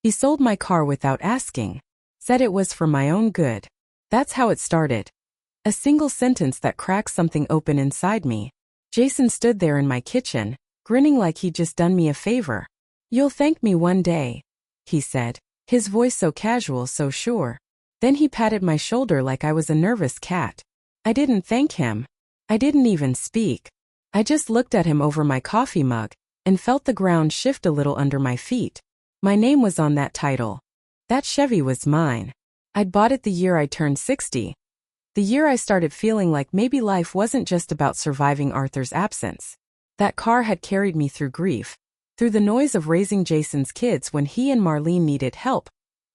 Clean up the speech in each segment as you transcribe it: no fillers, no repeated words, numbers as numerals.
He sold my car without asking. Said it was for my own good. That's how it started. A single sentence that cracked something open inside me. Jason stood there in my kitchen, grinning like he'd just done me a favor. "You'll thank me one day," he said, his voice so casual, so sure. Then he patted my shoulder like I was a nervous cat. I didn't thank him. I didn't even speak. I just looked at him over my coffee mug and felt the ground shift a little under my feet. My name was on that title. That Chevy was mine. I'd bought it the year I turned 60. The year I started feeling like maybe life wasn't just about surviving Arthur's absence. That car had carried me through grief, through the noise of raising Jason's kids when he and Marlene needed help,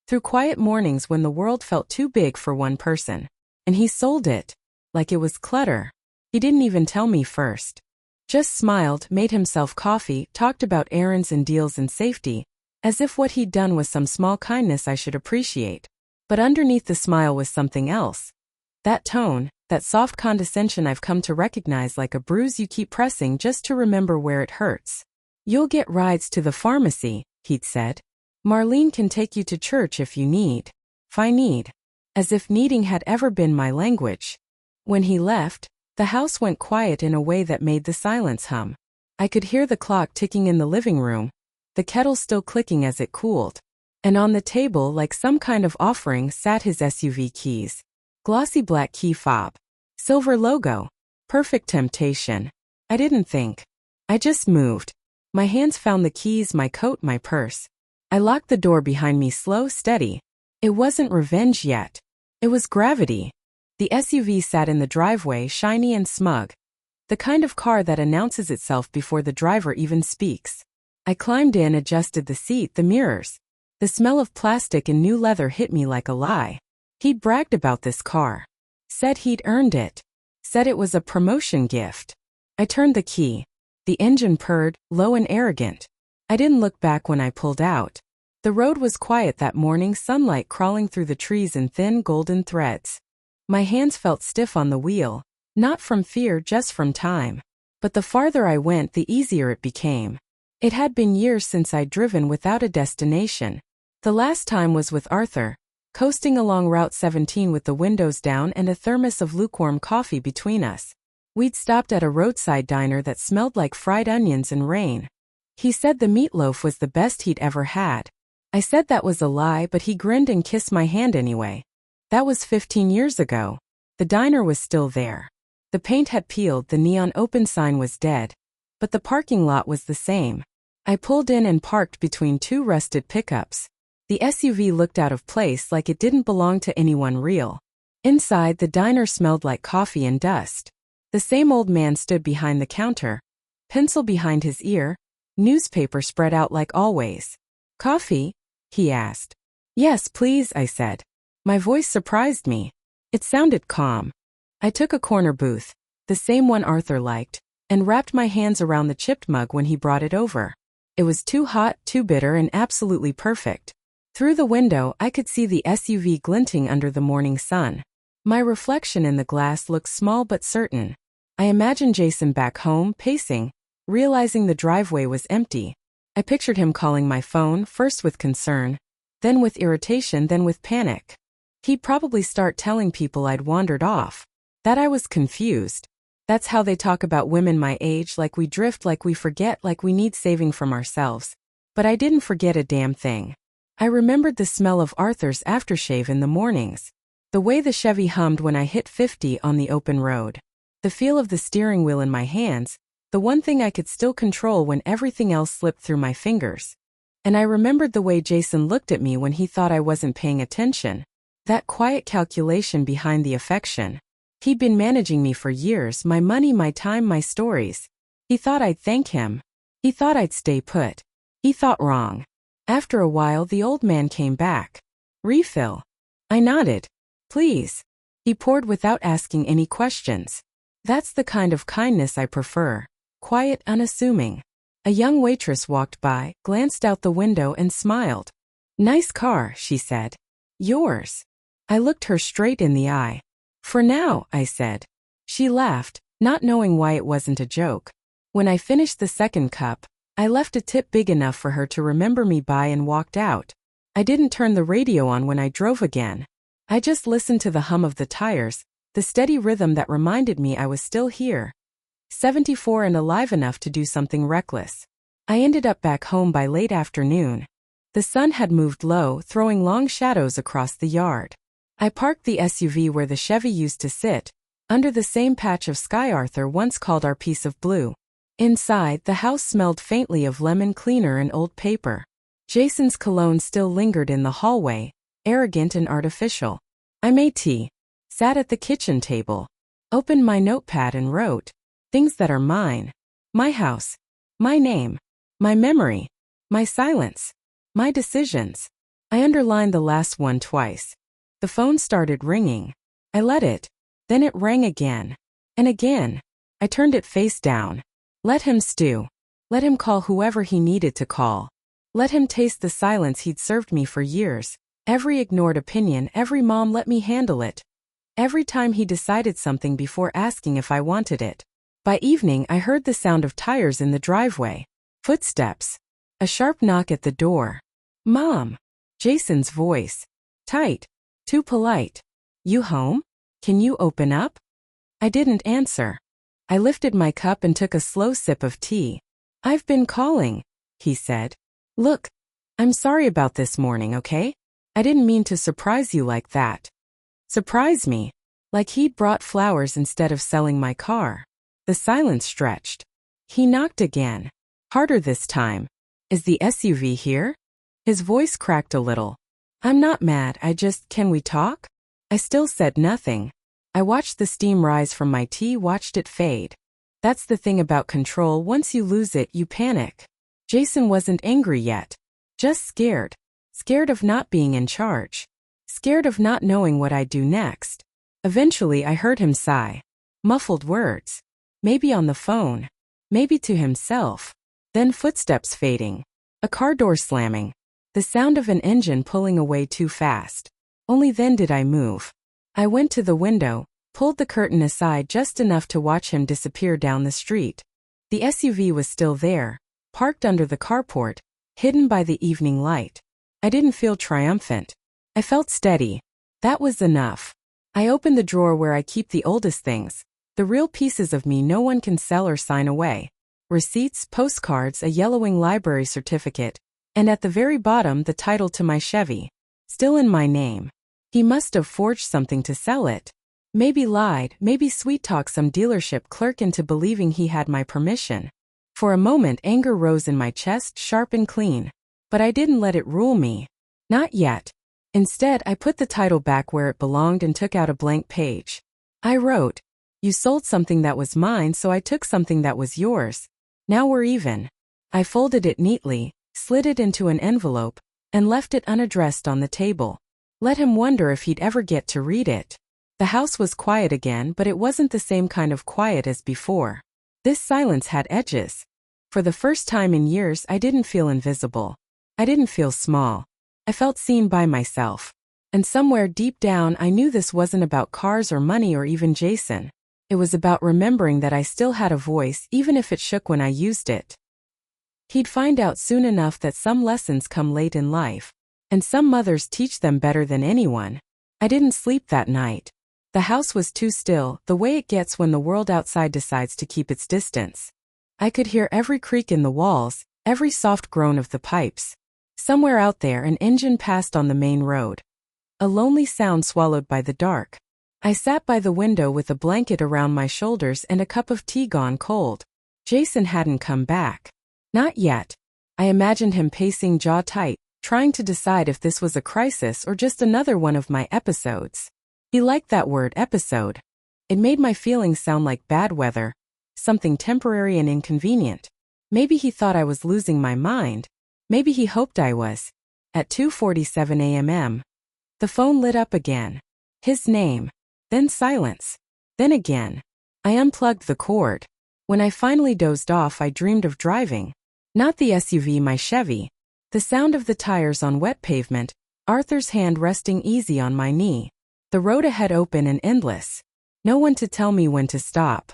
through quiet mornings when the world felt too big for one person. And he sold it, like it was clutter. He didn't even tell me first. Just smiled, made himself coffee, talked about errands and deals and safety, as if what he'd done was some small kindness I should appreciate. But underneath the smile was something else. That tone, that soft condescension I've come to recognize like a bruise you keep pressing just to remember where it hurts. "You'll get rides to the pharmacy," he'd said. "Marlene can take you to church if you need." If I need. As if needing had ever been my language. When he left, the house went quiet in a way that made the silence hum. I could hear the clock ticking in the living room, the kettle still clicking as it cooled. And on the table, like some kind of offering, sat his SUV keys. Glossy black key fob. Silver logo. Perfect temptation. I didn't think. I just moved. My hands found the keys, my coat, my purse. I locked the door behind me, slow, steady. It wasn't revenge yet. It was gravity. The SUV sat in the driveway, shiny and smug. The kind of car that announces itself before the driver even speaks. I climbed in, adjusted the seat, the mirrors. The smell of plastic and new leather hit me like a lie. He'd bragged about this car. Said he'd earned it. Said it was a promotion gift. I turned the key. The engine purred, low and arrogant. I didn't look back when I pulled out. The road was quiet that morning, sunlight crawling through the trees in thin golden threads. My hands felt stiff on the wheel, not from fear, just from time. But the farther I went, the easier it became. It had been years since I'd driven without a destination. The last time was with Arthur, coasting along Route 17 with the windows down and a thermos of lukewarm coffee between us. We'd stopped at a roadside diner that smelled like fried onions and rain. He said the meatloaf was the best he'd ever had. I said that was a lie, but he grinned and kissed my hand anyway. That was 15 years ago. The diner was still there. The paint had peeled, the neon open sign was dead. But the parking lot was the same. I pulled in and parked between two rusted pickups. The SUV looked out of place, like it didn't belong to anyone real. Inside, the diner smelled like coffee and dust. The same old man stood behind the counter, pencil behind his ear, newspaper spread out like always. "Coffee?" he asked. "Yes, please," I said. My voice surprised me. It sounded calm. I took a corner booth, the same one Arthur liked, and wrapped my hands around the chipped mug when he brought it over. It was too hot, too bitter, and absolutely perfect. Through the window, I could see the SUV glinting under the morning sun. My reflection in the glass looked small but certain. I imagined Jason back home, pacing, realizing the driveway was empty. I pictured him calling my phone, first with concern, then with irritation, then with panic. He'd probably start telling people I'd wandered off, that I was confused. That's how they talk about women my age, like we drift, like we forget, like we need saving from ourselves. But I didn't forget a damn thing. I remembered the smell of Arthur's aftershave in the mornings. The way the Chevy hummed when I hit 50 on the open road. The feel of the steering wheel in my hands, the one thing I could still control when everything else slipped through my fingers. And I remembered the way Jason looked at me when he thought I wasn't paying attention. That quiet calculation behind the affection. He'd been managing me for years, my money, my time, my stories. He thought I'd thank him. He thought I'd stay put. He thought wrong. After a while, the old man came back. "Refill?" I nodded. "Please." He poured without asking any questions. That's the kind of kindness I prefer. Quiet, unassuming. A young waitress walked by, glanced out the window and smiled. "Nice car," she said. "Yours?" I looked her straight in the eye. "For now," I said. She laughed, not knowing why it wasn't a joke. When I finished the second cup, I left a tip big enough for her to remember me by and walked out. I didn't turn the radio on when I drove again. I just listened to the hum of the tires, the steady rhythm that reminded me I was still here. 74 and alive enough to do something reckless. I ended up back home by late afternoon. The sun had moved low, throwing long shadows across the yard. I parked the SUV where the Chevy used to sit, under the same patch of sky Arthur once called our piece of blue. Inside, the house smelled faintly of lemon cleaner and old paper. Jason's cologne still lingered in the hallway, arrogant and artificial. I made tea, sat at the kitchen table, opened my notepad and wrote, things that are mine. My house, my name, my memory, my silence, my decisions. I underlined the last one twice. The phone started ringing. I let it. Then it rang again. And again. I turned it face down. Let him stew. Let him call whoever he needed to call. Let him taste the silence he'd served me for years. Every ignored opinion, every mom let me handle it. Every time he decided something before asking if I wanted it. By evening, I heard the sound of tires in the driveway. Footsteps. A sharp knock at the door. Mom. Jason's voice. Tight. Too polite. You home? Can you open up? I didn't answer. I lifted my cup and took a slow sip of tea. I've been calling, he said. Look, I'm sorry about this morning, okay? I didn't mean to surprise you like that. Surprise me? Like he'd brought flowers instead of selling my car. The silence stretched. He knocked again. Harder this time. Is the SUV here? His voice cracked a little. I'm not mad, can we talk? I still said nothing. I watched the steam rise from my tea, watched it fade. That's the thing about control, once you lose it, you panic. Jason wasn't angry yet. Just scared. Scared of not being in charge. Scared of not knowing what I'd do next. Eventually I heard him sigh. Muffled words. Maybe on the phone. Maybe to himself. Then footsteps fading. A car door slamming. The sound of an engine pulling away too fast. Only then did I move. I went to the window, pulled the curtain aside just enough to watch him disappear down the street. The SUV was still there, parked under the carport, hidden by the evening light. I didn't feel triumphant. I felt steady. That was enough. I opened the drawer where I keep the oldest things, the real pieces of me no one can sell or sign away. Receipts, postcards, a yellowing library certificate, and at the very bottom the title to my Chevy. Still in my name. He must have forged something to sell it. Maybe lied, maybe sweet-talked some dealership clerk into believing he had my permission. For a moment anger rose in my chest, sharp and clean. But I didn't let it rule me. Not yet. Instead, I put the title back where it belonged and took out a blank page. I wrote, "You sold something that was mine, so I took something that was yours. Now we're even." I folded it neatly, slid it into an envelope, and left it unaddressed on the table. Let him wonder if he'd ever get to read it. The house was quiet again, but it wasn't the same kind of quiet as before. This silence had edges. For the first time in years, I didn't feel invisible. I didn't feel small. I felt seen by myself. And somewhere deep down, I knew this wasn't about cars or money or even Jason. It was about remembering that I still had a voice, even if it shook when I used it. He'd find out soon enough that some lessons come late in life. And some mothers teach them better than anyone. I didn't sleep that night. The house was too still, the way it gets when the world outside decides to keep its distance. I could hear every creak in the walls, every soft groan of the pipes. Somewhere out there an engine passed on the main road. A lonely sound swallowed by the dark. I sat by the window with a blanket around my shoulders and a cup of tea gone cold. Jason hadn't come back. Not yet. I imagined him pacing jaw tight, trying to decide if this was a crisis or just another one of my episodes. He liked that word, episode. It made my feelings sound like bad weather, something temporary and inconvenient. Maybe he thought I was losing my mind. Maybe he hoped I was. At 2:47 a.m. The phone lit up again. His name. Then silence. Then again. I unplugged the cord. When I finally dozed off, I dreamed of driving. Not the SUV, my Chevy. The sound of the tires on wet pavement, Arthur's hand resting easy on my knee. The road ahead open and endless. No one to tell me when to stop.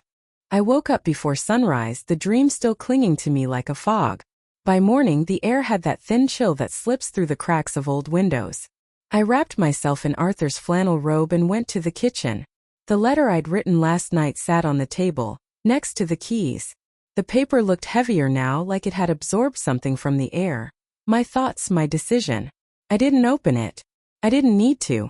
I woke up before sunrise, the dream still clinging to me like a fog. By morning, the air had that thin chill that slips through the cracks of old windows. I wrapped myself in Arthur's flannel robe and went to the kitchen. The letter I'd written last night sat on the table, next to the keys. The paper looked heavier now, like it had absorbed something from the air. My thoughts, my decision. I didn't open it. I didn't need to.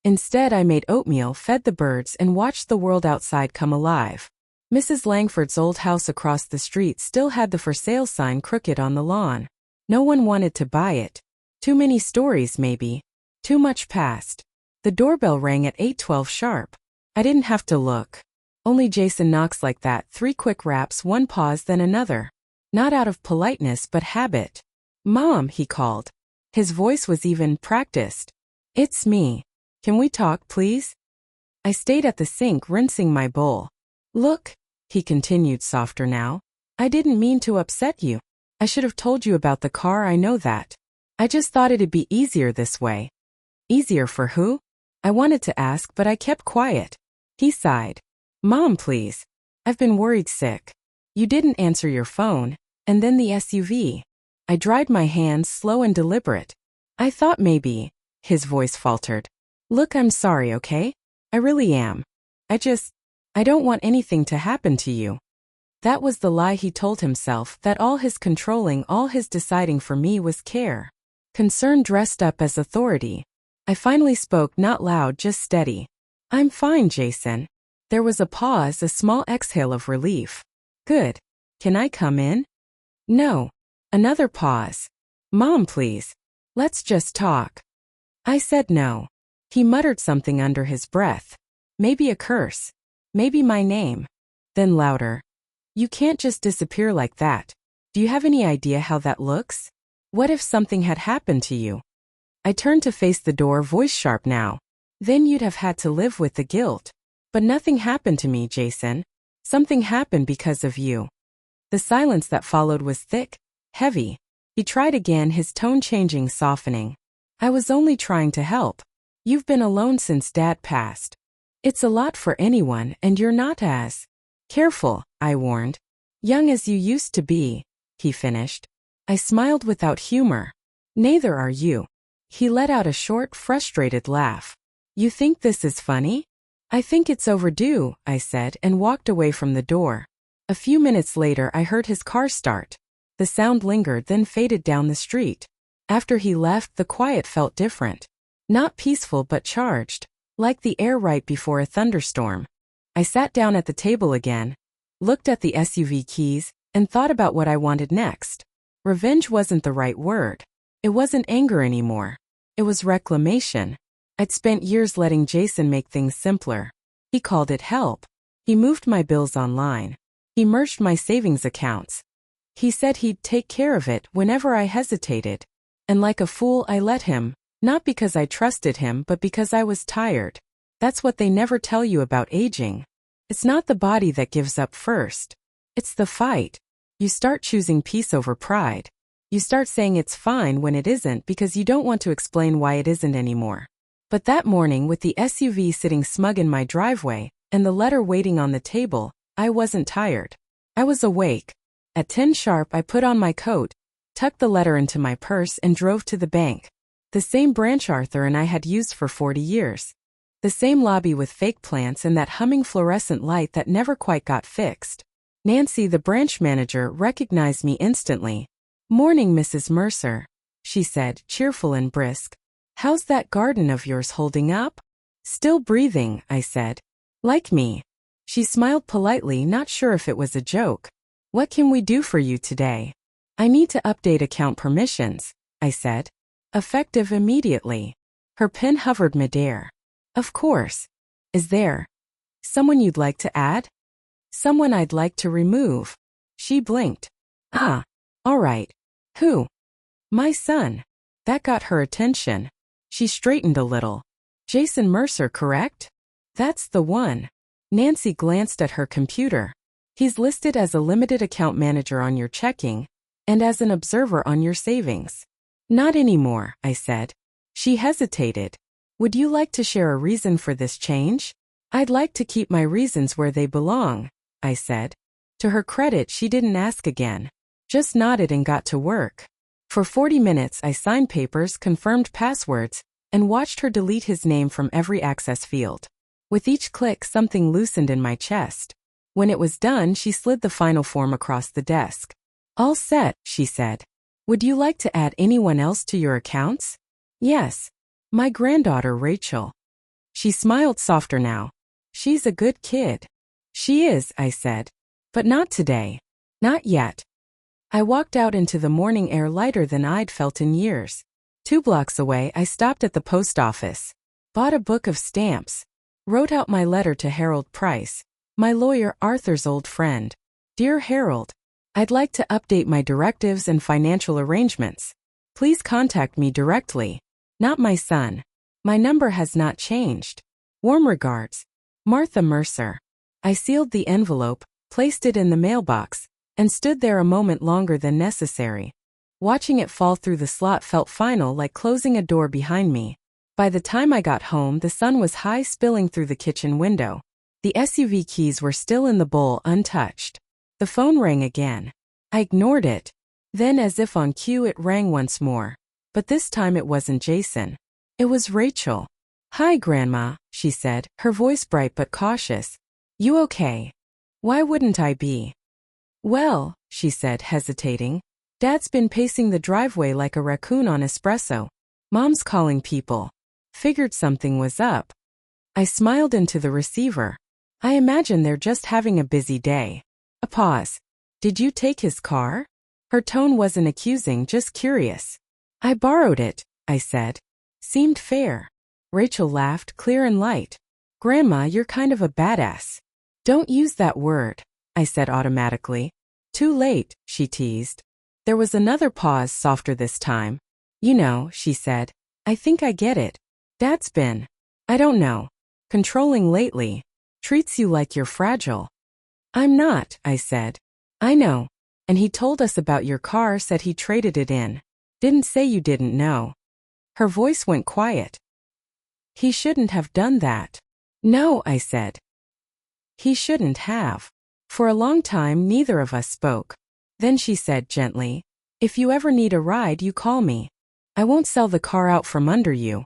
Instead, I made oatmeal, fed the birds, and watched the world outside come alive. Mrs. Langford's old house across the street still had the for sale sign crooked on the lawn. No one wanted to buy it. Too many stories, maybe. Too much past. The doorbell rang at 8:12 sharp. I didn't have to look. Only Jason knocks like that, 3 quick raps, one pause then another. Not out of politeness but habit. "Mom," he called. His voice was even practiced. "It's me. Can we talk, please?" I stayed at the sink rinsing my bowl. "Look," he continued softer now. "I didn't mean to upset you. I should have told you about the car, I know that. I just thought it'd be easier this way." "Easier for who?" I wanted to ask, but I kept quiet. He sighed. "Mom, please. I've been worried sick. You didn't answer your phone, and then the SUV." I dried my hands, slow and deliberate. "I thought maybe," his voice faltered. "Look, I'm sorry, okay? I really am. I don't want anything to happen to you." That was the lie he told himself, that all his controlling, all his deciding for me was care. Concern dressed up as authority. I finally spoke, not loud, just steady. "I'm fine, Jason." There was a pause, a small exhale of relief. "Good. Can I come in?" "No." Another pause. "Mom, please. Let's just talk." I said no. He muttered something under his breath. Maybe a curse. Maybe my name. Then louder. "You can't just disappear like that. Do you have any idea how that looks? What if something had happened to you?" I turned to face the door, voice sharp now. "Then you'd have had to live with the guilt. But nothing happened to me, Jason. Something happened because of you." The silence that followed was thick, heavy. He tried again, his tone changing, softening. "I was only trying to help. You've been alone since Dad passed. It's a lot for anyone, and you're not as careful," I warned. "Young as you used to be," he finished. I smiled without humor. "Neither are you." He let out a short, frustrated laugh. "You think this is funny?" "I think it's overdue," I said, and walked away from the door. A few minutes later, I heard his car start. The sound lingered, then faded down the street. After he left, the quiet felt different. Not peaceful but charged, like the air right before a thunderstorm. I sat down at the table again, looked at the SUV keys, and thought about what I wanted next. Revenge wasn't the right word. It wasn't anger anymore. It was reclamation. I'd spent years letting Jason make things simpler. He called it help. He moved my bills online. He merged my savings accounts. He said he'd take care of it whenever I hesitated. And like a fool, I let him, not because I trusted him but because I was tired. That's what they never tell you about aging. It's not the body that gives up first. It's the fight. You start choosing peace over pride. You start saying it's fine when it isn't because you don't want to explain why it isn't anymore. But that morning, with the SUV sitting smug in my driveway and the letter waiting on the table, I wasn't tired. I was awake. At 10 sharp, I put on my coat, tucked the letter into my purse, and drove to the bank. The same branch Arthur and I had used for 40 years. The same lobby with fake plants and that humming fluorescent light that never quite got fixed. Nancy, the branch manager, recognized me instantly. "Morning, Mrs. Mercer," she said, cheerful and brisk. "How's that garden of yours holding up?" "Still breathing," I said. "Like me." She smiled politely, not sure if it was a joke. "What can we do for you today?" "I need to update account permissions," I said. "Effective immediately." Her pen hovered midair. "Of course. Is there someone you'd like to add?" "Someone I'd like to remove." She blinked. "Ah, all right. Who?" "My son." That got her attention. She straightened a little. "Jason Mercer, correct?" "That's the one." Nancy glanced at her computer. "He's listed as a limited account manager on your checking and as an observer on your savings." "Not anymore," I said. She hesitated. "Would you like to share a reason for this change?" "I'd like to keep my reasons where they belong," I said. To her credit, she didn't ask again. Just nodded and got to work. For 40 minutes I signed papers, confirmed passwords, and watched her delete his name from every access field. With each click something loosened in my chest. When it was done, she slid the final form across the desk. All set, she said. Would you like to add anyone else to your accounts? Yes. My granddaughter Rachel. She smiled softer now. She's a good kid. She is, I said. But not today. Not yet. I walked out into the morning air lighter than I'd felt in years. 2 blocks away, I stopped at the post office. Bought a book of stamps. Wrote out my letter to Harold Price, my lawyer Arthur's old friend. Dear Harold, I'd like to update my directives and financial arrangements. Please contact me directly. Not my son. My number has not changed. Warm regards, Martha Mercer. I sealed the envelope, placed it in the mailbox, and stood there a moment longer than necessary. Watching it fall through the slot felt final, like closing a door behind me. By the time I got home, the sun was high, spilling through the kitchen window. The SUV keys were still in the bowl, untouched. The phone rang again. I ignored it. Then, as if on cue, it rang once more. But this time it wasn't Jason. It was Rachel. Hi, Grandma, she said, her voice bright but cautious. You okay? Why wouldn't I be? Well, she said, hesitating. Dad's been pacing the driveway like a raccoon on espresso. Mom's calling people. Figured something was up. I smiled into the receiver. I imagine they're just having a busy day. A pause. Did you take his car? Her tone wasn't accusing, just curious. I borrowed it, I said. Seemed fair. Rachel laughed, clear and light. Grandma, you're kind of a badass. Don't use that word, I said automatically. Too late, she teased. There was another pause, softer this time. You know, she said. I think I get it. Dad's been, I don't know, controlling lately. Treats you like you're fragile. I'm not, I said. I know. And he told us about your car, said he traded it in. Didn't say you didn't know. Her voice went quiet. He shouldn't have done that. No, I said. He shouldn't have. For a long time, neither of us spoke. Then she said gently, if you ever need a ride, you call me. I won't sell the car out from under you.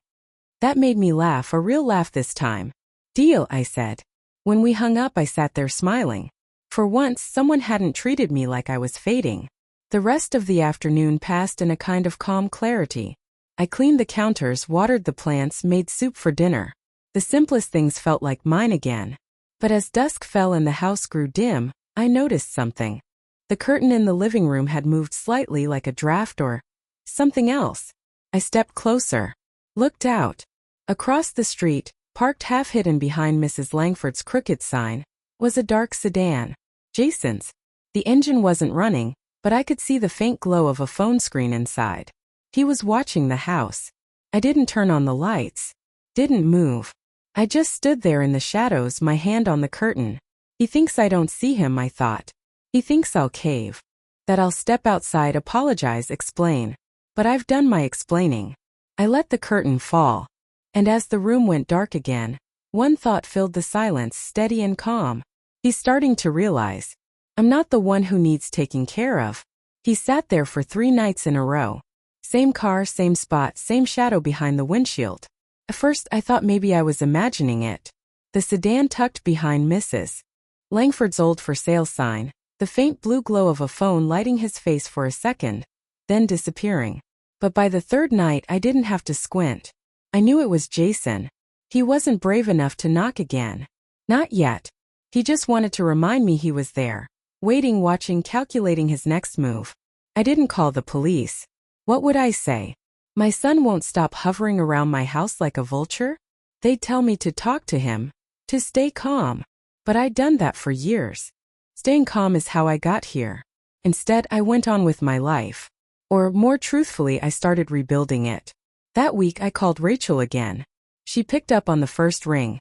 That made me laugh, a real laugh this time. Deal, I said. When we hung up, I sat there smiling. For once, someone hadn't treated me like I was fading. The rest of the afternoon passed in a kind of calm clarity. I cleaned the counters, watered the plants, made soup for dinner. The simplest things felt like mine again. But as dusk fell and the house grew dim, I noticed something. The curtain in the living room had moved slightly, like a draft or something else. I stepped closer. Looked out. Across the street, parked half hidden behind Mrs. Langford's crooked sign, was a dark sedan. Jason's. The engine wasn't running, but I could see the faint glow of a phone screen inside. He was watching the house. I didn't turn on the lights. Didn't move. I just stood there in the shadows, my hand on the curtain. He thinks I don't see him, I thought. He thinks I'll cave. That I'll step outside, apologize, explain. But I've done my explaining. I let the curtain fall. And as the room went dark again, one thought filled the silence, steady and calm. He's starting to realize. I'm not the one who needs taking care of. He sat there for 3 nights in a row. Same car, same spot, same shadow behind the windshield. At first I thought maybe I was imagining it. The sedan tucked behind Mrs. Langford's old for sale sign, the faint blue glow of a phone lighting his face for a second, then disappearing. But by the 3rd night I didn't have to squint. I knew it was Jason. He wasn't brave enough to knock again. Not yet. He just wanted to remind me he was there. Waiting, watching, calculating his next move. I didn't call the police. What would I say? My son won't stop hovering around my house like a vulture? They'd tell me to talk to him, to stay calm. But I'd done that for years. Staying calm is how I got here. Instead, I went on with my life. Or, more truthfully, I started rebuilding it. That week, I called Rachel again. She picked up on the first ring.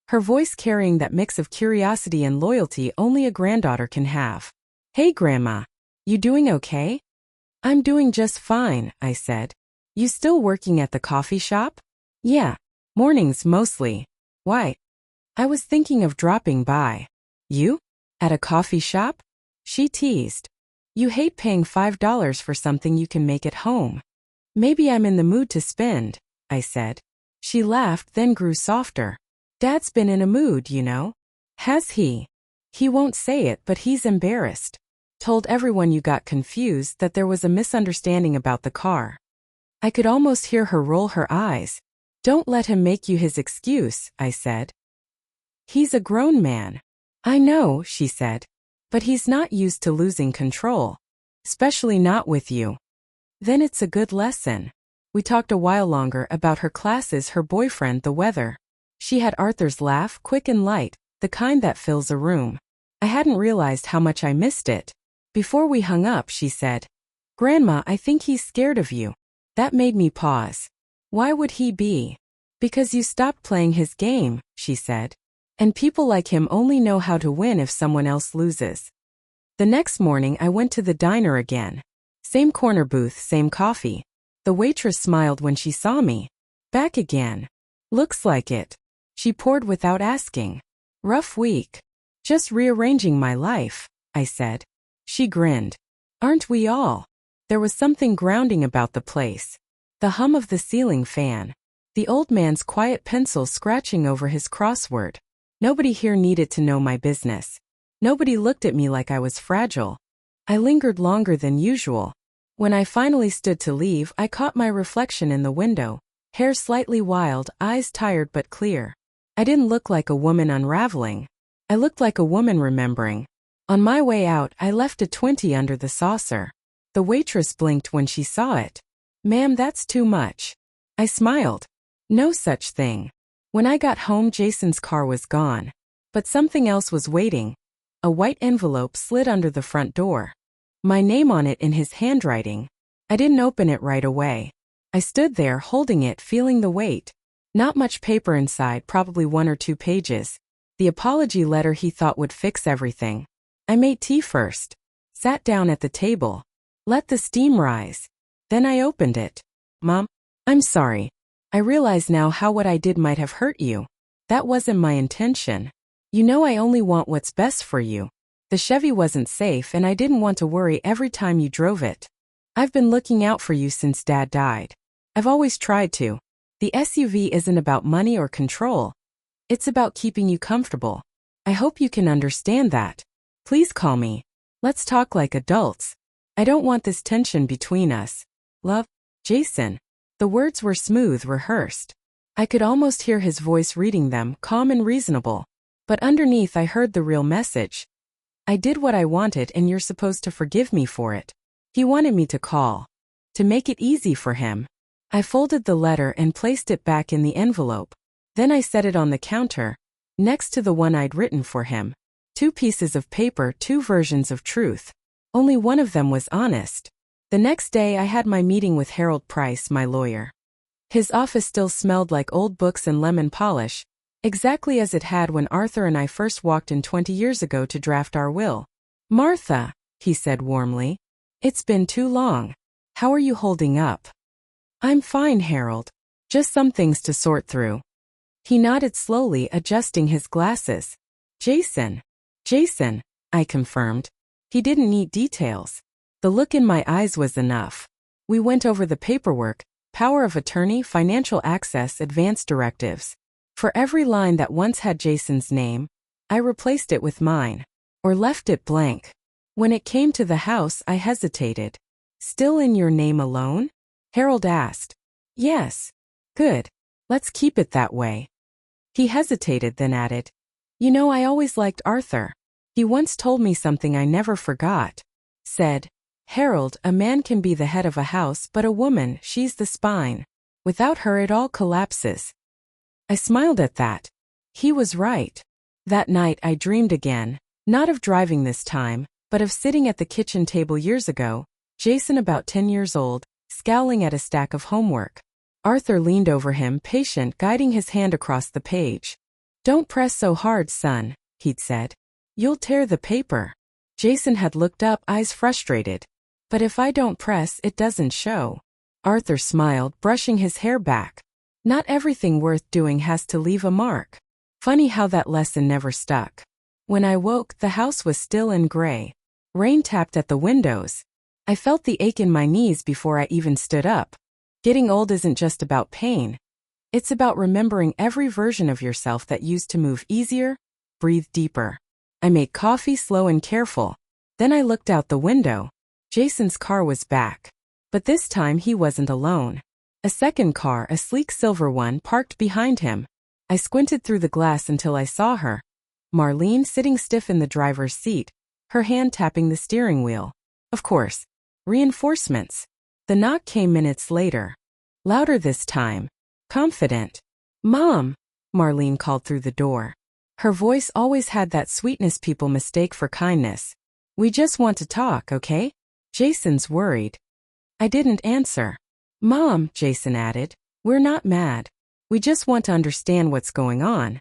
Her voice carrying that mix of curiosity and loyalty only a granddaughter can have. Hey, Grandma. You doing okay? I'm doing just fine, I said. You still working at the coffee shop? Yeah. Mornings mostly. Why? I was thinking of dropping by. You? At a coffee shop? She teased. You hate paying $5 for something you can make at home. Maybe I'm in the mood to spend, I said. She laughed, then grew softer. Dad's been in a mood, you know. Has he? He won't say it, but he's embarrassed. Told everyone you got confused, that there was a misunderstanding about the car. I could almost hear her roll her eyes. Don't let him make you his excuse, I said. He's a grown man. I know, she said. But he's not used to losing control. Especially not with you. Then it's a good lesson. We talked a while longer about her classes, her boyfriend, the weather. She had Arthur's laugh, quick and light, the kind that fills a room. I hadn't realized how much I missed it. Before we hung up, she said, Grandma, I think he's scared of you. That made me pause. Why would he be? Because you stopped playing his game, she said. And people like him only know how to win if someone else loses. The next morning I went to the diner again. Same corner booth, same coffee. The waitress smiled when she saw me. Back again. Looks like it. She poured without asking. Rough week. Just rearranging my life, I said. She grinned. Aren't we all? There was something grounding about the place. The hum of the ceiling fan. The old man's quiet pencil scratching over his crossword. Nobody here needed to know my business. Nobody looked at me like I was fragile. I lingered longer than usual. When I finally stood to leave, I caught my reflection in the window. Hair slightly wild, eyes tired but clear. I didn't look like a woman unraveling. I looked like a woman remembering. On my way out, I left a 20 under the saucer. The waitress blinked when she saw it. Ma'am, that's too much. I smiled. No such thing. When I got home, Jason's car was gone. But something else was waiting. A white envelope slid under the front door. My name on it in his handwriting. I didn't open it right away. I stood there holding it, feeling the weight. Not much paper inside, probably 1 or 2 pages. The apology letter he thought would fix everything. I made tea first. Sat down at the table. Let the steam rise. Then I opened it. Mom, I'm sorry. I realize now how what I did might have hurt you. That wasn't my intention. You know I only want what's best for you. The Chevy wasn't safe and I didn't want to worry every time you drove it. I've been looking out for you since Dad died. I've always tried to. The SUV isn't about money or control. It's about keeping you comfortable. I hope you can understand that. Please call me. Let's talk like adults. I don't want this tension between us. Love, Jason. The words were smooth, rehearsed. I could almost hear his voice reading them, calm and reasonable. But underneath I heard the real message. I did what I wanted and you're supposed to forgive me for it. He wanted me to call. To make it easy for him. I folded the letter and placed it back in the envelope. Then I set it on the counter, next to the one I'd written for him. 2 pieces of paper, 2 versions of truth. Only one of them was honest. The next day I had my meeting with Harold Price, my lawyer. His office still smelled like old books and lemon polish, exactly as it had when Arthur and I first walked in 20 years ago to draft our will. Martha, he said warmly. It's been too long. How are you holding up? I'm fine, Harold. Just some things to sort through. He nodded slowly, adjusting his glasses. Jason, I confirmed. He didn't need details. The look in my eyes was enough. We went over the paperwork, power of attorney, financial access, advance directives. For every line that once had Jason's name, I replaced it with mine, or left it blank. When it came to the house, I hesitated. Still in your name alone? Harold asked. Yes. Good. Let's keep it that way. He hesitated, then added, You know, I always liked Arthur. He once told me something I never forgot. Said, Harold, a man can be the head of a house, but a woman, she's the spine. Without her it all collapses. I smiled at that. He was right. That night I dreamed again, not of driving this time, but of sitting at the kitchen table years ago, Jason about 10 years old, scowling at a stack of homework. Arthur leaned over him, patient, guiding his hand across the page. Don't press so hard, son, he'd said. You'll tear the paper. Jason had looked up, eyes frustrated. But if I don't press, it doesn't show. Arthur smiled, brushing his hair back. Not everything worth doing has to leave a mark. Funny how that lesson never stuck. When I woke, the house was still and gray. Rain tapped at the windows. I felt the ache in my knees before I even stood up. Getting old isn't just about pain. It's about remembering every version of yourself that used to move easier, breathe deeper. I made coffee slow and careful. Then I looked out the window. Jason's car was back. But this time he wasn't alone. A second car, a sleek silver one, parked behind him. I squinted through the glass until I saw her. Marlene sitting stiff in the driver's seat, her hand tapping the steering wheel. Of course. Reinforcements. The knock came minutes later. Louder this time. Confident. "Mom," Marlene called through the door. Her voice always had that sweetness people mistake for kindness. "We just want to talk, okay?" Jason's worried. I didn't answer. "Mom," Jason added, "we're not mad. We just want to understand what's going on."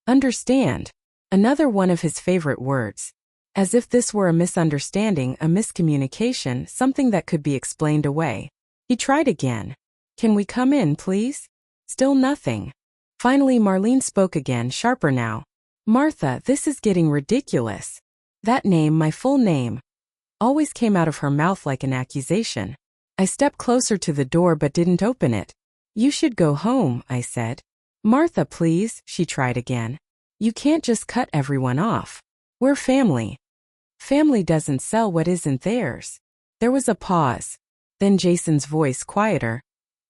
Understand. Another one of his favorite words. As if this were a misunderstanding, a miscommunication, something that could be explained away. He tried again. "Can we come in, please?" Still nothing. Finally Marlene spoke again, sharper now. "Martha, this is getting ridiculous." That name, my full name, always came out of her mouth like an accusation. I stepped closer to the door but didn't open it. "You should go home," I said. "Martha, please," she tried again. "You can't just cut everyone off. We're family." Family doesn't sell what isn't theirs. There was a pause. Then Jason's voice quieter.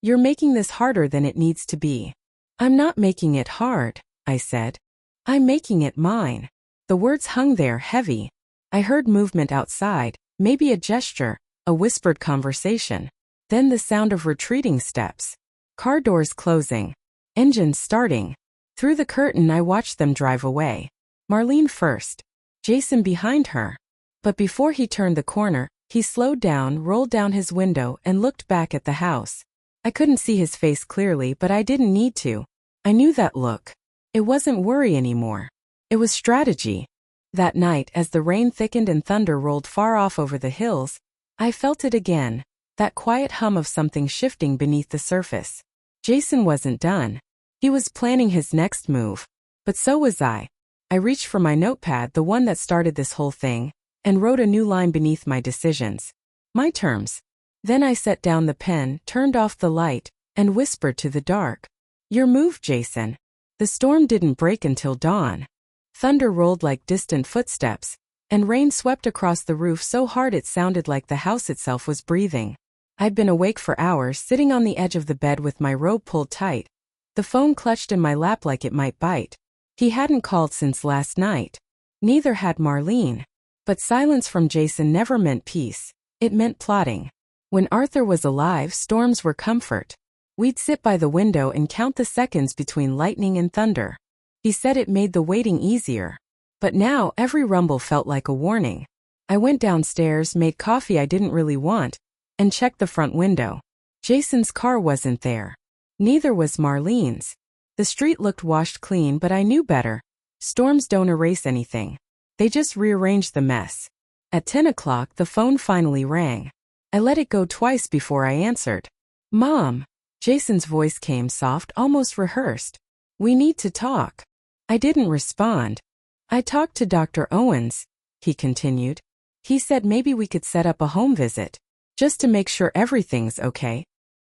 "You're making this harder than it needs to be." "I'm not making it hard," I said. "I'm making it mine." The words hung there, heavy. I heard movement outside, maybe a gesture, a whispered conversation. Then the sound of retreating steps. Car doors closing. Engines starting. Through the curtain I watched them drive away. Marlene first. Jason behind her. But before he turned the corner, he slowed down, rolled down his window, and looked back at the house. I couldn't see his face clearly, but I didn't need to. I knew that look. It wasn't worry anymore. It was strategy. That night, as the rain thickened and thunder rolled far off over the hills, I felt it again, that quiet hum of something shifting beneath the surface. Jason wasn't done. He was planning his next move. But so was I. I reached for my notepad, the one that started this whole thing, and wrote a new line beneath my decisions. My terms. Then I set down the pen, turned off the light, and whispered to the dark. "Your move, Jason." The storm didn't break until dawn. Thunder rolled like distant footsteps, and rain swept across the roof so hard it sounded like the house itself was breathing. I'd been awake for hours, sitting on the edge of the bed with my robe pulled tight. The phone clutched in my lap like it might bite. He hadn't called since last night. Neither had Marlene. But silence from Jason never meant peace. It meant plotting. When Arthur was alive, storms were comfort. We'd sit by the window and count the seconds between lightning and thunder. He said it made the waiting easier. But now every rumble felt like a warning. I went downstairs, made coffee I didn't really want, and checked the front window. Jason's car wasn't there. Neither was Marlene's. The street looked washed clean, but I knew better. Storms don't erase anything. They just rearrange the mess. At 10 o'clock, the phone finally rang. I let it go twice before I answered. "Mom." Jason's voice came soft, almost rehearsed. "We need to talk." I didn't respond. "I talked to Dr. Owens," he continued. "He said maybe we could set up a home visit, just to make sure everything's okay."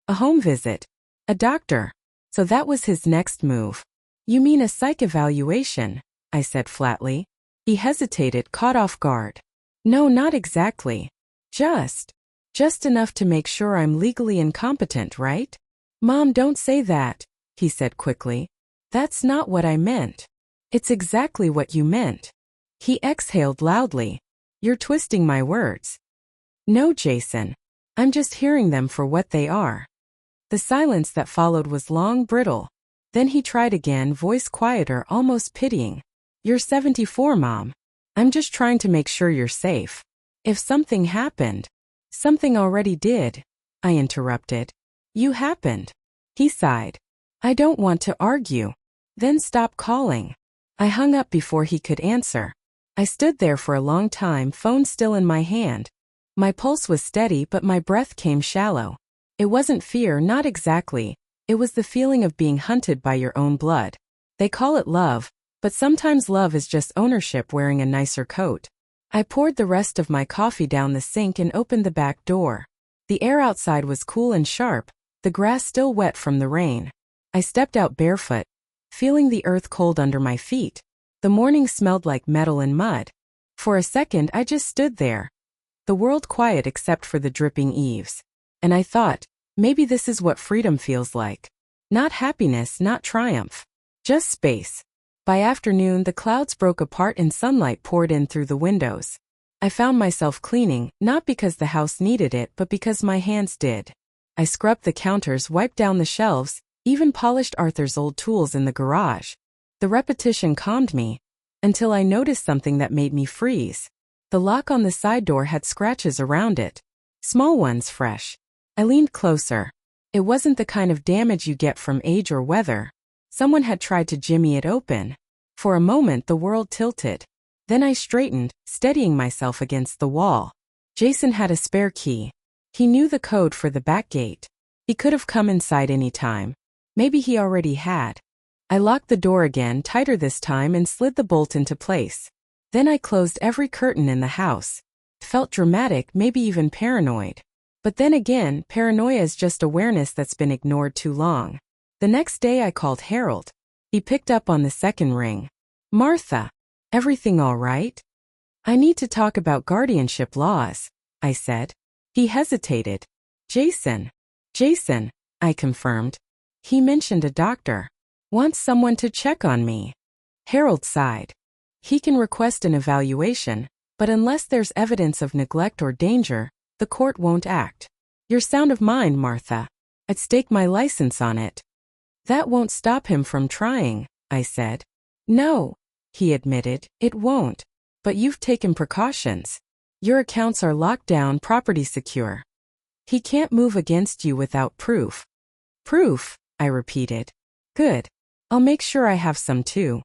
A home visit. A doctor. So that was his next move. "You mean a psych evaluation?" I said flatly. He hesitated, caught off guard. "No, not exactly. Just enough to make sure I'm legally incompetent, right?" "Mom, don't say that," he said quickly. "That's not what I meant." "It's exactly what you meant." He exhaled loudly. "You're twisting my words." "No, Jason. I'm just hearing them for what they are." The silence that followed was long, brittle. Then he tried again, voice quieter, almost pitying. "You're 74, Mom. I'm just trying to make sure you're safe. If something happened." "Something already did," I interrupted. "You happened." He sighed. "I don't want to argue." "Then stop calling." I hung up before he could answer. I stood there for a long time, phone still in my hand. My pulse was steady, but my breath came shallow. It wasn't fear, not exactly. It was the feeling of being hunted by your own blood. They call it love, but sometimes love is just ownership wearing a nicer coat. I poured the rest of my coffee down the sink and opened the back door. The air outside was cool and sharp, the grass still wet from the rain. I stepped out barefoot, feeling the earth cold under my feet. The morning smelled like metal and mud. For a second I just stood there, the world quiet except for the dripping eaves. And I thought, maybe this is what freedom feels like. Not happiness, not triumph. Just space. By afternoon, the clouds broke apart and sunlight poured in through the windows. I found myself cleaning, not because the house needed it, but because my hands did. I scrubbed the counters, wiped down the shelves, even polished Arthur's old tools in the garage. The repetition calmed me, until I noticed something that made me freeze. The lock on the side door had scratches around it. Small ones, fresh. I leaned closer. It wasn't the kind of damage you get from age or weather. Someone had tried to jimmy it open. For a moment the world tilted. Then I straightened, steadying myself against the wall. Jason had a spare key. He knew the code for the back gate. He could have come inside any time. Maybe he already had. I locked the door again, tighter this time, and slid the bolt into place. Then I closed every curtain in the house. It felt dramatic, maybe even paranoid. But then again, paranoia is just awareness that's been ignored too long. The next day I called Harold. He picked up on the second ring. "Martha, everything all right?" "I need to talk about guardianship laws," I said. He hesitated. Jason, I confirmed. "He mentioned a doctor. Wants someone to check on me." Harold sighed. "He can request an evaluation, but unless there's evidence of neglect or danger, the court won't act. You're sound of mind, Martha. I'd stake my license on it." "That won't stop him from trying," I said. "No," he admitted, "it won't. But you've taken precautions. Your accounts are locked down, property secure. He can't move against you without proof." "Proof," I repeated. "Good. I'll make sure I have some too."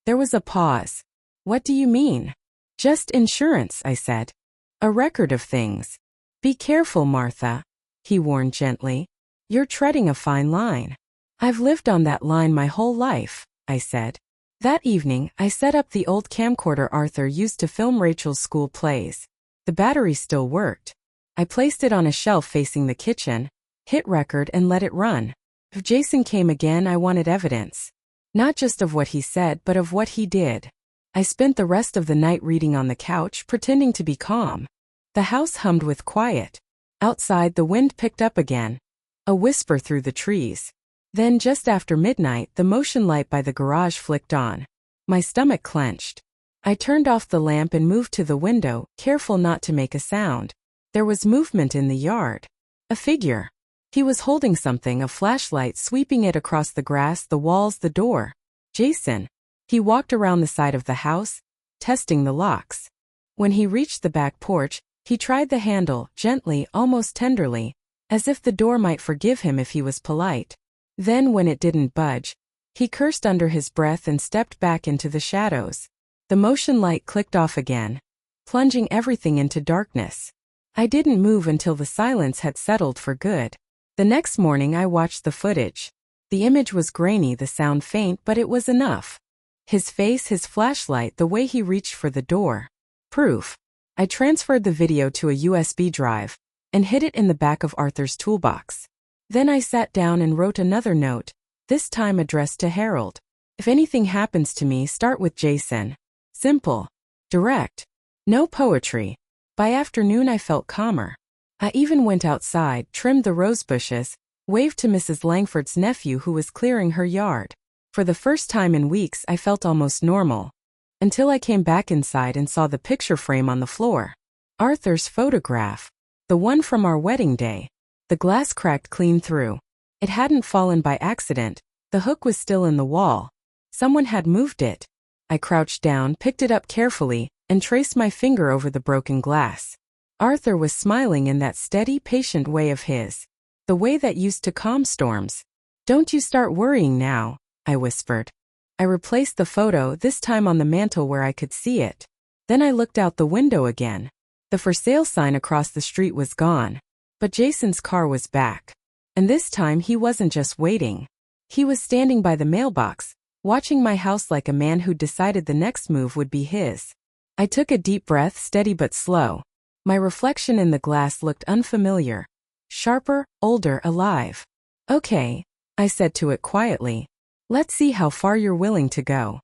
There was a pause. "What do you mean?" "Just insurance," I said. "A record of things." "Be careful, Martha," he warned gently. "You're treading a fine line." "I've lived on that line my whole life," I said. That evening, I set up the old camcorder Arthur used to film Rachel's school plays. The battery still worked. I placed it on a shelf facing the kitchen, hit record, and let it run. If Jason came again, I wanted evidence. Not just of what he said, but of what he did. I spent the rest of the night reading on the couch, pretending to be calm. The house hummed with quiet. Outside, the wind picked up again. A whisper through the trees. Then, just after midnight, the motion light by the garage flicked on. My stomach clenched. I turned off the lamp and moved to the window, careful not to make a sound. There was movement in the yard. A figure. He was holding something, a flashlight, sweeping it across the grass, the walls, the door. Jason. He walked around the side of the house, testing the locks. When he reached the back porch, he tried the handle, gently, almost tenderly, as if the door might forgive him if he was polite. Then, when it didn't budge, he cursed under his breath and stepped back into the shadows. The motion light clicked off again, plunging everything into darkness. I didn't move until the silence had settled for good. The next morning I watched the footage. The image was grainy, the sound faint, but it was enough. His face, his flashlight, the way he reached for the door. Proof. I transferred the video to a USB drive and hid it in the back of Arthur's toolbox. Then I sat down and wrote another note, this time addressed to Harold. If anything happens to me, start with Jason. Simple. Direct. No poetry. By afternoon I felt calmer. I even went outside, trimmed the rose bushes, waved to Mrs. Langford's nephew who was clearing her yard. For the first time in weeks I felt almost normal. Until I came back inside and saw the picture frame on the floor. Arthur's photograph. The one from our wedding day. The glass cracked clean through. It hadn't fallen by accident. The hook was still in the wall. Someone had moved it. I crouched down, picked it up carefully, and traced my finger over the broken glass. Arthur was smiling in that steady, patient way of his. The way that used to calm storms. "Don't you start worrying now," I whispered. I replaced the photo, this time on the mantel where I could see it. Then I looked out the window again. The for sale sign across the street was gone. But Jason's car was back. And this time he wasn't just waiting. He was standing by the mailbox, watching my house like a man who'd decided the next move would be his. I took a deep breath, steady but slow. My reflection in the glass looked unfamiliar. Sharper, older, alive. Okay, I said to it quietly. Let's see how far you're willing to go.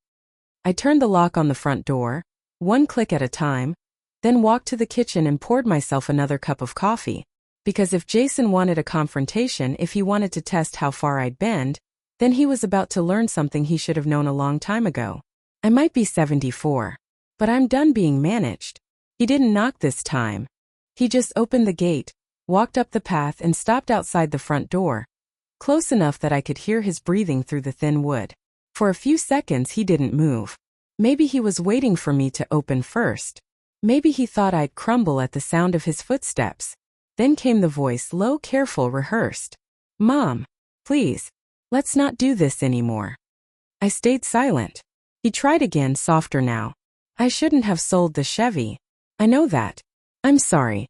I turned the lock on the front door, one click at a time, then walked to the kitchen and poured myself another cup of coffee. Because if Jason wanted a confrontation, if he wanted to test how far I'd bend, then he was about to learn something he should have known a long time ago. I might be 74, but I'm done being managed. He didn't knock this time. He just opened the gate, walked up the path and stopped outside the front door, close enough that I could hear his breathing through the thin wood. For a few seconds he didn't move. Maybe he was waiting for me to open first. Maybe he thought I'd crumble at the sound of his footsteps. Then came the voice, low, careful, rehearsed. Mom, please, let's not do this anymore. I stayed silent. He tried again, softer now. I shouldn't have sold the Chevy. I know that. I'm sorry.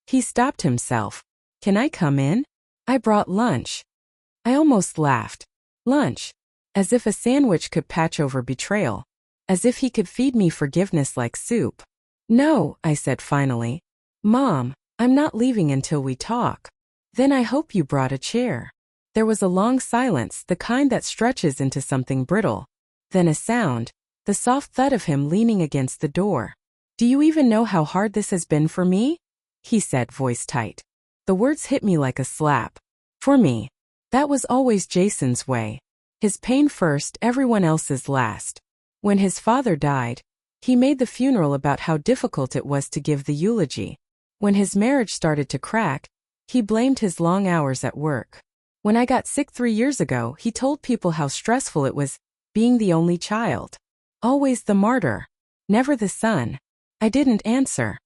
He stopped himself. Can I come in? I brought lunch. I almost laughed. Lunch. As if a sandwich could patch over betrayal. As if he could feed me forgiveness like soup. No, I said finally. Mom, I'm not leaving until we talk. Then I hope you brought a chair. There was a long silence, the kind that stretches into something brittle. Then a sound, the soft thud of him leaning against the door. Do you even know how hard this has been for me? He said, voice tight. The words hit me like a slap. For me. That was always Jason's way. His pain first, everyone else's last. When his father died, he made the funeral about how difficult it was to give the eulogy. When his marriage started to crack, he blamed his long hours at work. When I got sick 3 years ago, he told people how stressful it was, being the only child. Always the martyr. Never the son. I didn't answer.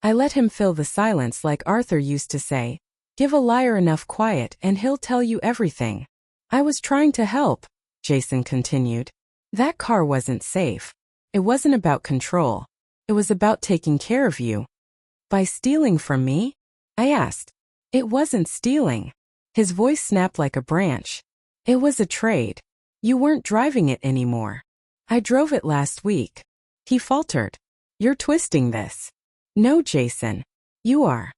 I let him fill the silence like Arthur used to say, give a liar enough quiet and he'll tell you everything. I was trying to help, Jason continued. That car wasn't safe. It wasn't about control. It was about taking care of you. By stealing from me? I asked. It wasn't stealing. His voice snapped like a branch. It was a trade. You weren't driving it anymore. I drove it last week. He faltered. You're twisting this. No, Jason. You are.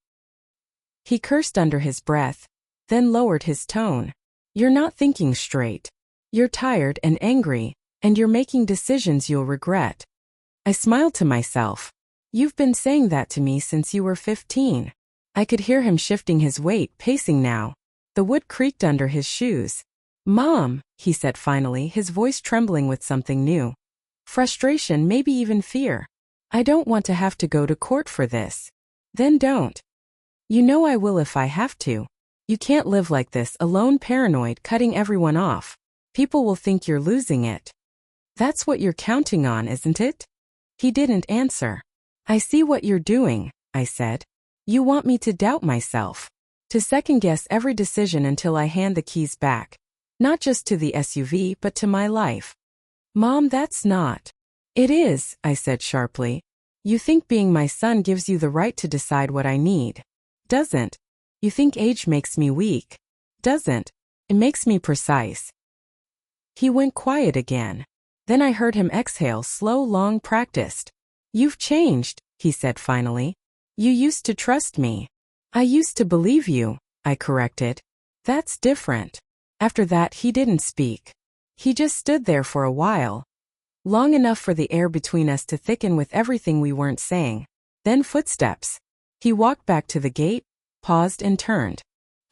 He cursed under his breath, then lowered his tone. You're not thinking straight. You're tired and angry, and you're making decisions you'll regret. I smiled to myself. You've been saying that to me since you were 15. I could hear him shifting his weight, pacing now. The wood creaked under his shoes. Mom, he said finally, his voice trembling with something new. Frustration, maybe even fear. I don't want to have to go to court for this. Then don't. You know I will if I have to. You can't live like this, alone, paranoid, cutting everyone off. People will think you're losing it. That's what you're counting on, isn't it? He didn't answer. I see what you're doing, I said. You want me to doubt myself. To second-guess every decision until I hand the keys back. Not just to the SUV, but to my life. Mom, that's not. It is, I said sharply. You think being my son gives you the right to decide what I need. Doesn't. You think age makes me weak. Doesn't. It makes me precise. He went quiet again. Then I heard him exhale, slow, long, practiced. You've changed, he said finally. You used to trust me. I used to believe you, I corrected. That's different. After that, he didn't speak. He just stood there for a while. Long enough for the air between us to thicken with everything we weren't saying. Then footsteps. He walked back to the gate, paused and turned.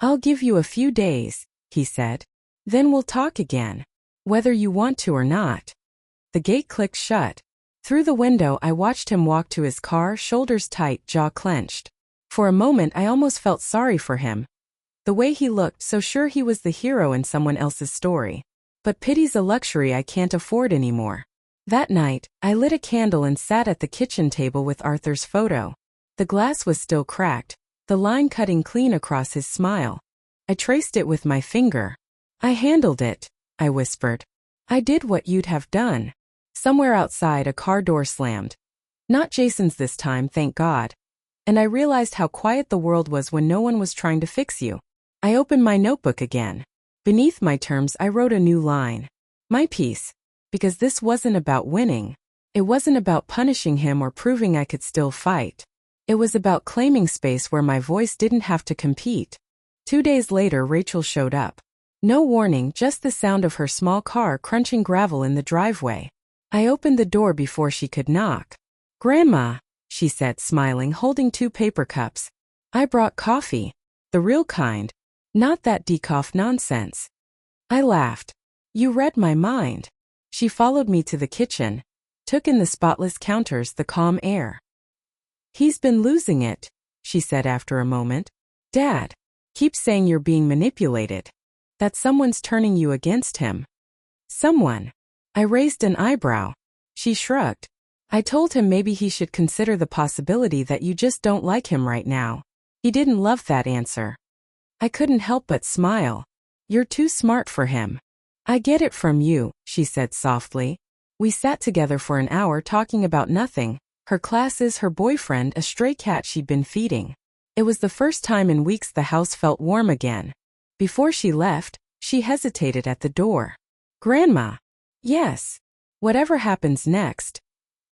I'll give you a few days, he said. Then we'll talk again. Whether you want to or not. The gate clicked shut. Through the window I watched him walk to his car, shoulders tight, jaw clenched. For a moment I almost felt sorry for him. The way he looked, so sure he was the hero in someone else's story. But pity's a luxury I can't afford anymore. That night, I lit a candle and sat at the kitchen table with Arthur's photo. The glass was still cracked, the line cutting clean across his smile. I traced it with my finger. I handled it, I whispered. I did what you'd have done. Somewhere outside, a car door slammed. Not Jason's this time, thank God. And I realized how quiet the world was when no one was trying to fix you. I opened my notebook again. Beneath my terms, I wrote a new line. My piece. Because this wasn't about winning. It wasn't about punishing him or proving I could still fight. It was about claiming space where my voice didn't have to compete. 2 days later, Rachel showed up. No warning, just the sound of her small car crunching gravel in the driveway. I opened the door before she could knock. "Grandma," she said, smiling, holding 2 paper cups. "I brought coffee. The real kind. Not that decaf nonsense." I laughed. "You read my mind." She followed me to the kitchen, took in the spotless counters, the calm air. "He's been losing it," she said after a moment. "Dad keeps saying you're being manipulated, that someone's turning you against him." "Someone?" I raised an eyebrow. She shrugged. "I told him maybe he should consider the possibility that you just don't like him right now." He didn't love that answer. I couldn't help but smile. "You're too smart for him." "I get it from you," she said softly. We sat together for an hour talking about nothing, her classes, her boyfriend, a stray cat she'd been feeding. It was the first time in weeks the house felt warm again. Before she left, she hesitated at the door. "Grandma." "Yes. Whatever happens next,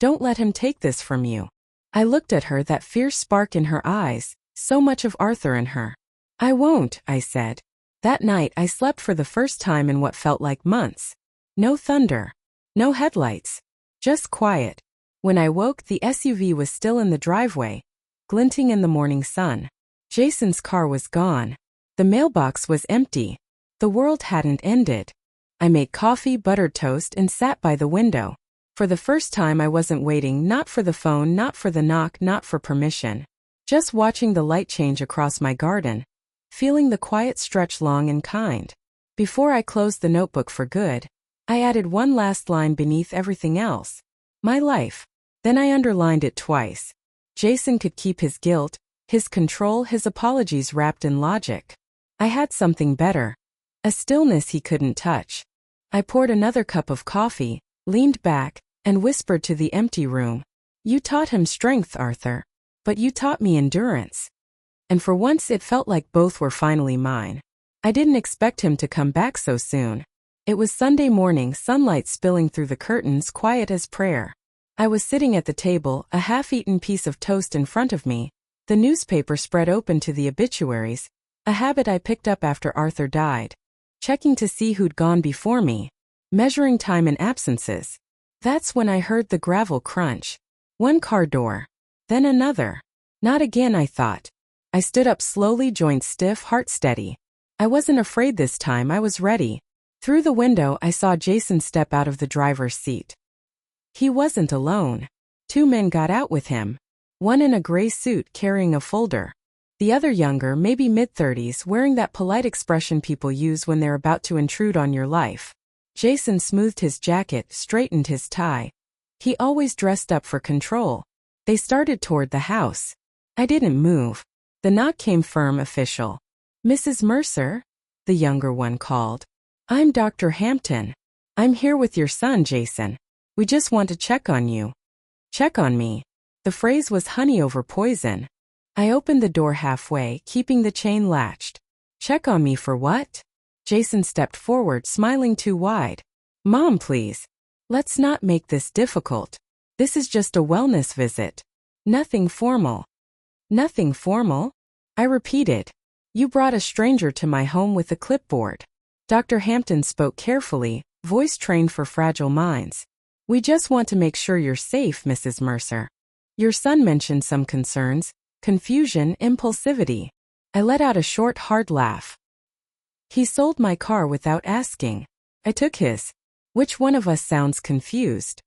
don't let him take this from you." I looked at her, that fierce spark in her eyes, so much of Arthur in her. "I won't," I said. That night I slept for the first time in what felt like months. No thunder. No headlights. Just quiet. When I woke, the SUV was still in the driveway, glinting in the morning sun. Jason's car was gone. The mailbox was empty. The world hadn't ended. I made coffee, buttered toast, and sat by the window. For the first time I wasn't waiting, not for the phone, not for the knock, not for permission. Just watching the light change across my garden, feeling the quiet stretch long and kind. Before I closed the notebook for good, I added one last line beneath everything else. My life. Then I underlined it twice. Jason could keep his guilt, his control, his apologies wrapped in logic. I had something better. A stillness he couldn't touch. I poured another cup of coffee, leaned back, and whispered to the empty room. "You taught him strength, Arthur. But you taught me endurance." And for once it felt like both were finally mine. I didn't expect him to come back so soon. It was Sunday morning, sunlight spilling through the curtains, quiet as prayer. I was sitting at the table, a half-eaten piece of toast in front of me, the newspaper spread open to the obituaries, a habit I picked up after Arthur died. Checking to see who'd gone before me, measuring time and absences. That's when I heard the gravel crunch. One car door. Then another. Not again, I thought. I stood up slowly, joints stiff, heart steady. I wasn't afraid this time, I was ready. Through the window I saw Jason step out of the driver's seat. He wasn't alone. 2 men got out with him. One in a gray suit carrying a folder. The other younger, maybe mid-30s, wearing that polite expression people use when they're about to intrude on your life. Jason smoothed his jacket, straightened his tie. He always dressed up for control. They started toward the house. I didn't move. The knock came firm, official. "Mrs. Mercer?" the younger one called. "I'm Dr. Hampton. I'm here with your son, Jason. We just want to check on you." Check on me. The phrase was honey over poison. I opened the door halfway, keeping the chain latched. "Check on me for what?" Jason stepped forward, smiling too wide. "Mom, please. Let's not make this difficult. This is just a wellness visit. Nothing formal." "Nothing formal?" I repeated. "You brought a stranger to my home with a clipboard." Dr. Hampton spoke carefully, voice trained for fragile minds. "We just want to make sure you're safe, Mrs. Mercer. Your son mentioned some concerns, confusion, impulsivity." I let out a short, hard laugh. "He sold my car without asking. I took his. Which one of us sounds confused?"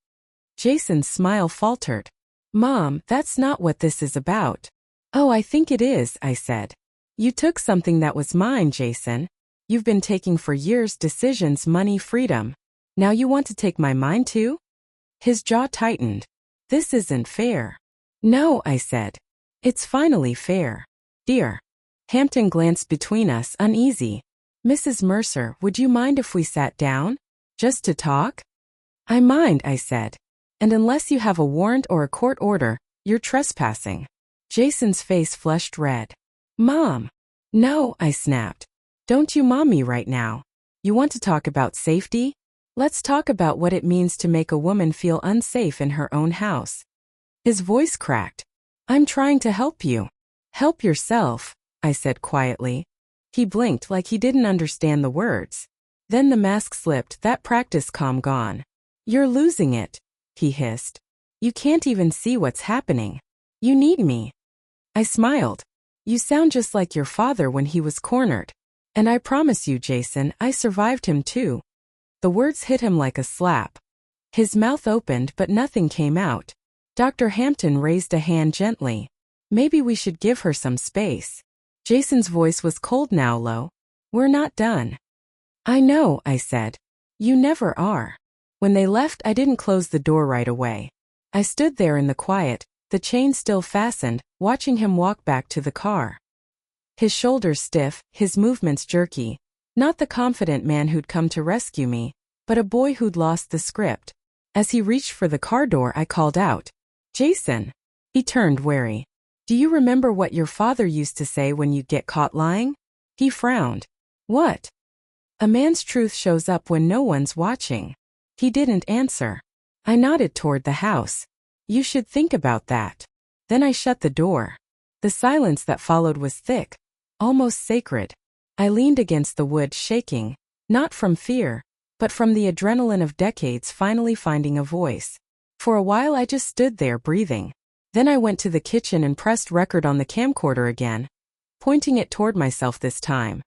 Jason's smile faltered. "Mom, that's not what this is about." "Oh, I think it is," I said. "You took something that was mine, Jason. You've been taking for years, decisions, money, freedom. Now you want to take my mind too?" His jaw tightened. "This isn't fair." "No," I said. "It's finally fair. Dear." Hampton glanced between us, uneasy. "Mrs. Mercer, would you mind if we sat down? Just to talk?" "I mind," I said. "And unless you have a warrant or a court order, you're trespassing." Jason's face flushed red. "Mom." "No," I snapped. "Don't you mom me right now. You want to talk about safety?" Let's talk about what it means to make a woman feel unsafe in her own house. His voice cracked. I'm trying to help you. Help yourself, I said quietly. He blinked like he didn't understand the words. Then the mask slipped, that practice calm gone. You're losing it, he hissed. You can't even see what's happening. You need me. I smiled. You sound just like your father when he was cornered. And I promise you, Jason, I survived him too. The words hit him like a slap. His mouth opened but nothing came out. Dr. Hampton raised a hand gently. Maybe we should give her some space. Jason's voice was cold now, low. We're not done. I know, I said. You never are. When they left, I didn't close the door right away. I stood there in the quiet, the chain still fastened, watching him walk back to the car. His shoulders stiff, his movements jerky. Not the confident man who'd come to rescue me, but a boy who'd lost the script. As he reached for the car door, I called out, Jason. He turned wary. Do you remember what your father used to say when you'd get caught lying? He frowned. What? A man's truth shows up when no one's watching. He didn't answer. I nodded toward the house. You should think about that. Then I shut the door. The silence that followed was thick, almost sacred. I leaned against the wood, shaking, not from fear, but from the adrenaline of decades finally finding a voice. For a while I just stood there breathing. Then I went to the kitchen and pressed record on the camcorder again, pointing it toward myself this time.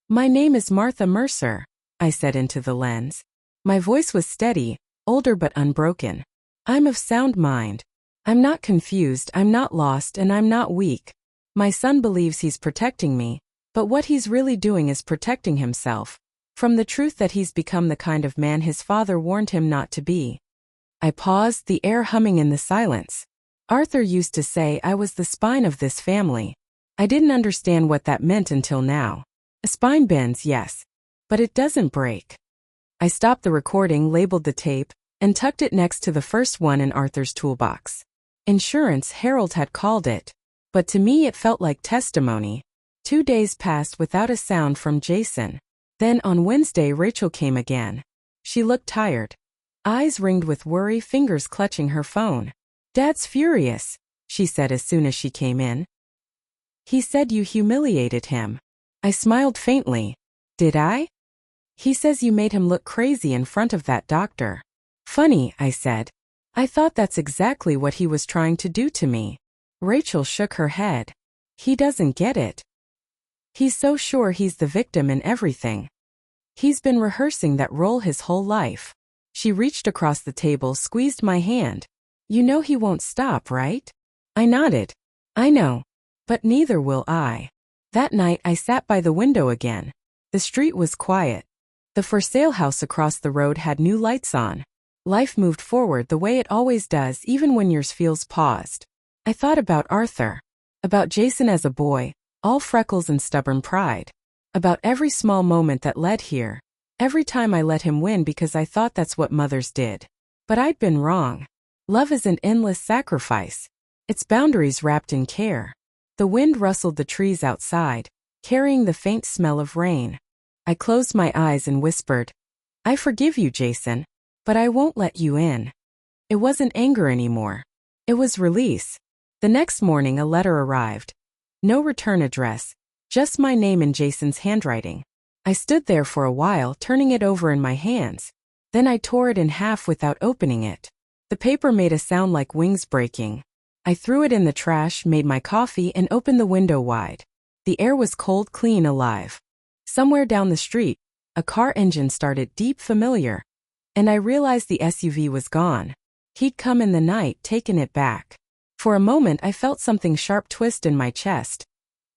My name is Martha Mercer, I said into the lens. My voice was steady, older but unbroken. I'm of sound mind. I'm not confused, I'm not lost, and I'm not weak. My son believes he's protecting me, but what he's really doing is protecting himself from the truth that he's become the kind of man his father warned him not to be. I paused, the air humming in the silence. Arthur used to say I was the spine of this family. I didn't understand what that meant until now. A spine bends, yes, but it doesn't break. I stopped the recording, labeled the tape, and tucked it next to the first one in Arthur's toolbox. Insurance, Harold had called it, but to me it felt like testimony. 2 days passed without a sound from Jason. Then on Wednesday Rachel came again. She looked tired. Eyes ringed with worry, fingers clutching her phone. Dad's furious, she said as soon as she came in. He said you humiliated him. I smiled faintly. Did I? He says you made him look crazy in front of that doctor. Funny, I said. I thought that's exactly what he was trying to do to me. Rachel shook her head. He doesn't get it. He's so sure he's the victim in everything. He's been rehearsing that role his whole life. She reached across the table, squeezed my hand. You know he won't stop, right? I nodded. I know. But neither will I. That night I sat by the window again. The street was quiet. The for sale house across the road had new lights on. Life moved forward the way it always does, even when yours feels paused. I thought about Arthur. About Jason as a boy, all freckles and stubborn pride. About every small moment that led here. Every time I let him win because I thought that's what mothers did. But I'd been wrong. Love isn't endless sacrifice. It's boundaries wrapped in care. The wind rustled the trees outside, carrying the faint smell of rain. I closed my eyes and whispered, I forgive you, Jason, but I won't let you in. It wasn't anger anymore. It was release. The next morning a letter arrived. No return address, just my name in Jason's handwriting. I stood there for a while, turning it over in my hands. Then I tore it in half without opening it. The paper made a sound like wings breaking. I threw it in the trash, made my coffee, and opened the window wide. The air was cold, clean, alive. Somewhere down the street, a car engine started, deep, familiar. And I realized the SUV was gone. He'd come in the night, taken it back. For a moment I felt something sharp twist in my chest.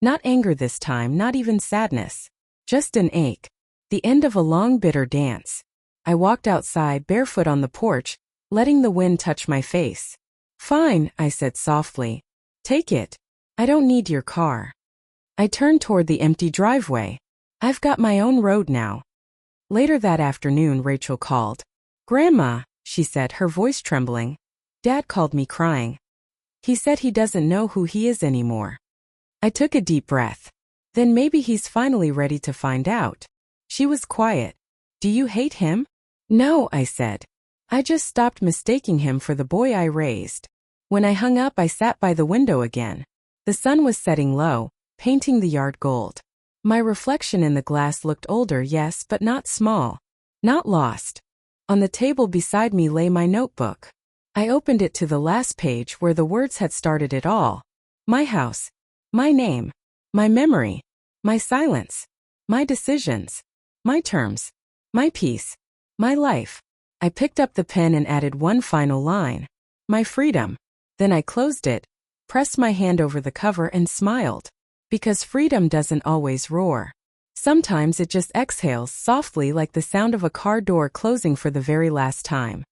Not anger this time, not even sadness. Just an ache. The end of a long, bitter dance. I walked outside, barefoot on the porch, letting the wind touch my face. Fine, I said softly. Take it. I don't need your car. I turned toward the empty driveway. I've got my own road now. Later that afternoon, Rachel called. Grandma, she said, her voice trembling. Dad called me crying. He said he doesn't know who he is anymore. I took a deep breath. Then maybe he's finally ready to find out. She was quiet. Do you hate him? No, I said. I just stopped mistaking him for the boy I raised. When I hung up, I sat by the window again. The sun was setting low, painting the yard gold. My reflection in the glass looked older, yes, but not small. Not lost. On the table beside me lay my notebook. I opened it to the last page where the words had started it all. My house. My name. My memory. My silence. My decisions. My terms. My peace. My life. I picked up the pen and added one final line. My freedom. Then I closed it, pressed my hand over the cover and smiled. Because freedom doesn't always roar. Sometimes it just exhales softly like the sound of a car door closing for the very last time.